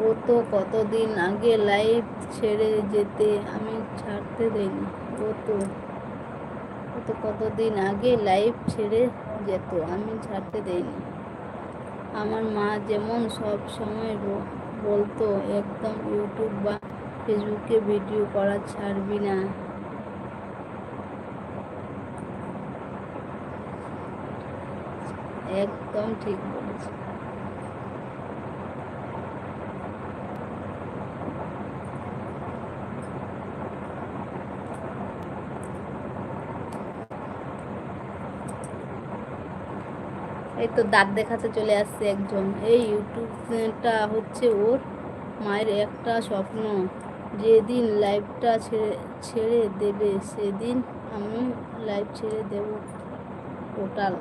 ও তো কতদিন আগে লাইভ ছেড়ে যেতে আমি ছাড়তে দেইনি। ও তো কতদিন আগে লাইভ ছেড়ে যেত, আমি ছাড়তে দেইনি। আমার মা যেমন সব সময় বলতো, একদম ইউটিউব বা ফেসবুকে ভিডিও করা ছাড়বি না। একদম ঠিক বলেছে। এই তো দাঁত দেখাতে চলে আসছে একজন। এই ইউটিউবটা হচ্ছে ওর মায়ের একটা স্বপ্ন। যেদিন লাইভটা ছেড়ে দেবে সেদিন আমি লাইভ ছেড়ে দেব টোটাল।